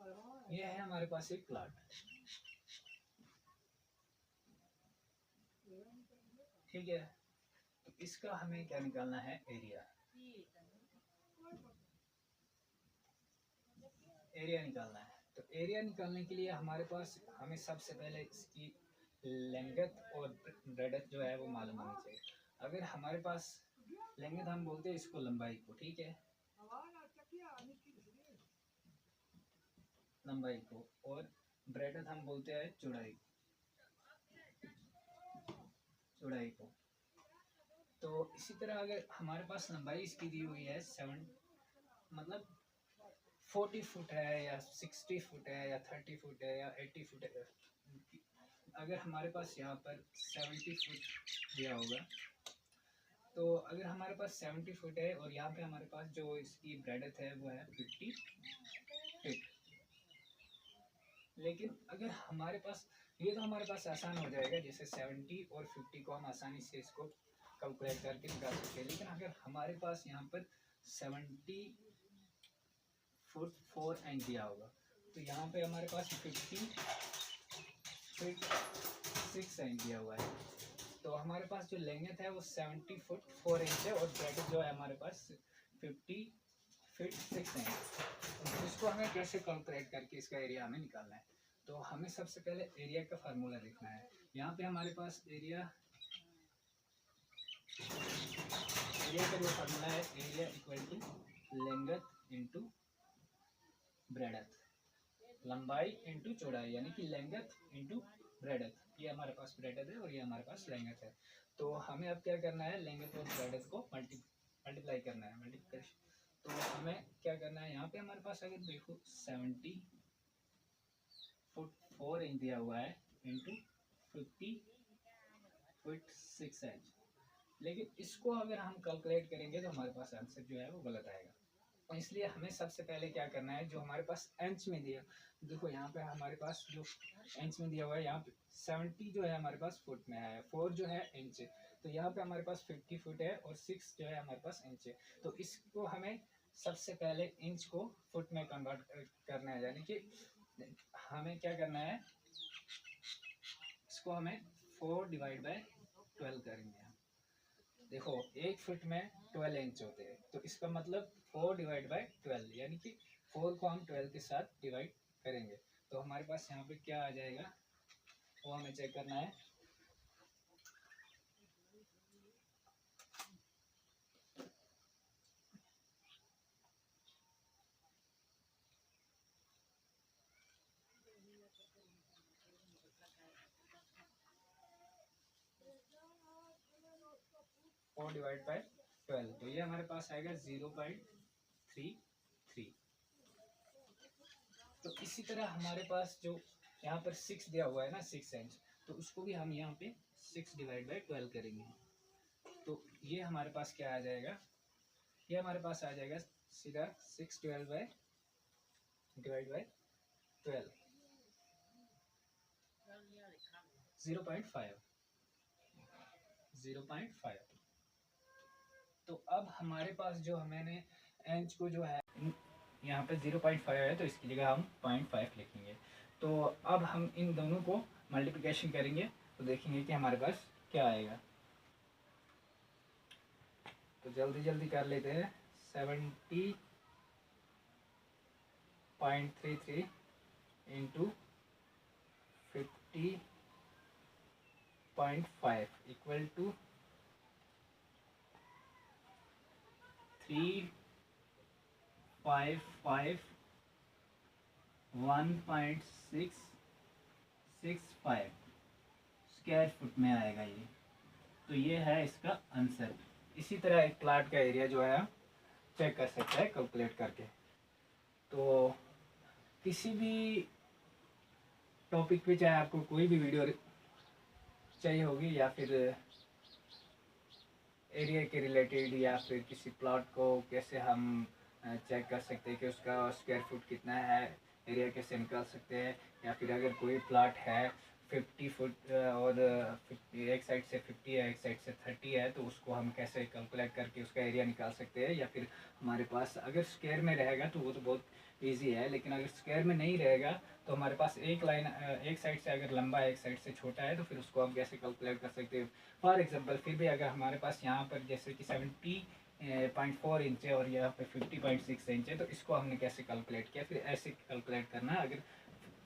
ये है हमारे पास एक प्लॉट, ठीक है। तो इसका हमें क्या निकालना है, एरिया। एरिया निकालना है। तो एरिया निकालने के लिए हमारे पास हमें सबसे पहले इसकी लेंथ और ब्रेडथ जो है वो मालूम होनी चाहिए। अगर हमारे पास लेंथ, हम बोलते हैं इसको लंबाई को, ठीक है, लंबाई को, और ब्रेडथ हम बोलते हैं चौड़ाई, चौड़ाई को। तो इसी तरह अगर हमारे पास लंबाई इसकी दी हुई है 7, मतलब 40 फुट है या 60 फुट है या 30 फुट है या 80 फुट है, अगर हमारे पास यहाँ पर 70 फुट दिया होगा, तो अगर हमारे पास 70 फुट है और यहाँ पे हमारे पास जो इसकी ब्रेडथ है वो है 50 फीट। लेकिन अगर हमारे पास ये, तो हमारे पास आसान हो जाएगा, जैसे 70 और 50 को हम आसानी से इसको कैलकुलेट करके निकाल सकते हैं। लेकिन अगर हमारे पास यहाँ पर 70 फुट 4 इंच दिया होगा, तो यहाँ पे हमारे पास 50 फीट 6 इंच दिया हुआ है, तो हमारे पास जो लेंथ है वो 70 फुट 4 इंच है और ब्रैकेट जो है हमारे पास 50 फीट 6 इंच। तो इसको हमें कैसे कैलकुलेट करके इसका एरिया हमें निकालना है। तो हमें सबसे पहले एरिया का फार्मूला लिखना है। यहाँ पे हमारे पास एरिया का जो फार्मूला है, area equal to length into breadth, लंबाई इंटू चौड़ाई, यानी कि लेंथ इंटू ब्रेडथ। ये हमारे पास ब्रेडथ है और ये हमारे पास लेंथ है। तो हमें अब क्या करना है, लेंथ और ब्रेडथ को मल्टीप्लाई करना है, मल्टीप्लिकेशन। तो हमें क्या करना है, यहाँ पे हमारे पास अगर देखो 70 फुट 4 इंच दिया हुआ है इंटू 50 फुट 6 इंच। लेकिन इसको अगर हम कैलकुलेट करेंगे तो हमारे पास आंसर जो है वो गलत आएगा। और इसलिए हमें सबसे पहले क्या करना है, जो हमारे पास इंच में दिया, देखो यहाँ पे हमारे पास जो इंच में दिया हुआ है, यहाँ पे 70 जो है हमारे पास फुट में है, 4 जो है इंच है, तो यहाँ पे हमारे पास 50 फुट है और 6 जो है हमारे पास इंच है। तो इसको हमें सबसे पहले इंच को फुट में कन्वर्ट करना है, यानी कि हमें क्या करना है, इसको हमें 4 डिवाइड बाय 12 करेंगे। देखो 1 फुट में 12 इंच होते हैं, तो इसका मतलब 4 डिवाइड बाई 12, यानी कि 4 को हम 12 के साथ डिवाइड करेंगे। तो हमारे पास यहाँ पे क्या आ जाएगा वो हमें चेक करना है। फोर डिवाइड बाई 12, तो ये हमारे पास आएगा 0.33। तो इसी तरह हमारे पास जो यहाँ पर 6 दिया हुआ है ना, 6 इंच, तो उसको भी हम यहाँ पे 6 डिवाइड बाई 12 करेंगे। तो ये हमारे पास क्या आ जाएगा, ये हमारे पास आ जाएगा सीधा 6 डिवाइड बाई 12 0.5। तो अब हमारे पास जो मैंने इंच को जो है यहाँ पे 0.5 है, तो इसकी जगह हम 0.5 लिखेंगे। तो अब हम इन दोनों को मल्टीप्लिकेशन करेंगे तो देखेंगे कि हमारे पास क्या आएगा। तो जल्दी जल्दी कर लेते हैं। 70.33 into 50.5 equal to 355 1.665 square foot में आएगा ये। तो ये है इसका आंसर। इसी तरह एक प्लाट का एरिया जो है चेक कर सकते हैं कैलकुलेट करके। तो किसी भी टॉपिक पे चाहे आपको कोई भी वीडियो चाहिए होगी या फिर एरिया के रिलेटेड या फिर किसी प्लॉट को कैसे हम चेक कर सकते हैं कि उसका स्क्वायर फुट कितना है, एरिया कैसे निकाल सकते हैं, या फिर अगर कोई प्लॉट है 50 फुट और 50 एक साइड से 50 है, एक साइड से 30 है, तो उसको हम कैसे कैलकुलेट करके उसका एरिया निकाल सकते हैं। या फिर हमारे पास अगर स्क्वायर में रहेगा तो वो तो बहुत ईजी है, लेकिन अगर स्क्वायर में नहीं रहेगा तो हमारे पास एक लाइन एक साइड से अगर लंबा है एक साइड से छोटा है तो फिर उसको हम कैसे कैलकुलेट कर सकते हैं। फॉर एग्जांपल फिर भी अगर हमारे पास यहाँ पर जैसे कि 70.4 इंच है और यहाँ पे 50.6 इंच है, तो इसको हमने कैसे कैलकुलेट किया। फिर ऐसे कैलकुलेट करना अगर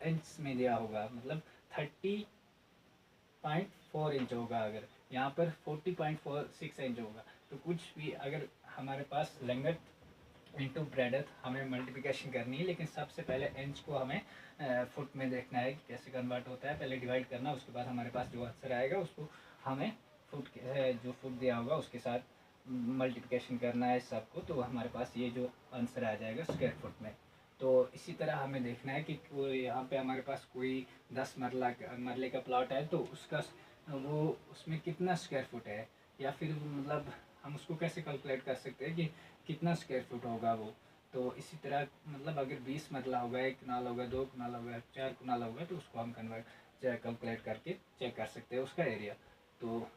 इंच में दिया होगा, मतलब 30.4 इंच होगा, अगर यहाँ पर 40.46 इंच होगा, तो कुछ भी अगर हमारे पास लेंथ इंटू ब्रेडथ हमें मल्टीप्लिकेशन करनी है, लेकिन सबसे पहले इंच को हमें फुट में देखना है कि कैसे कन्वर्ट होता है। पहले डिवाइड करना, उसके बाद हमारे पास जो आंसर आएगा उसको हमें फुट जो फुट दिया होगा उसके साथ मल्टीप्लिकेशन करना है सबको, तो हमारे पास ये जो आंसर आ जाएगा स्क्वायर फुट में। तो इसी तरह हमें देखना है कि कोई यहाँ पे हमारे पास कोई 10 मरले का प्लॉट है, तो उसका वो उसमें कितना स्क्वायर फुट है, या फिर मतलब हम उसको कैसे कैलकुलेट कर सकते हैं कि कितना स्क्वायर फुट होगा वो। तो इसी तरह मतलब अगर 20 मरला होगा, 1 कनाल होगा, 2 कनाल होगा, 4 कनाल होगा, तो उसको हम कन्वर्ट कैलकुलेट करके चेक कर सकते हैं उसका एरिया। तो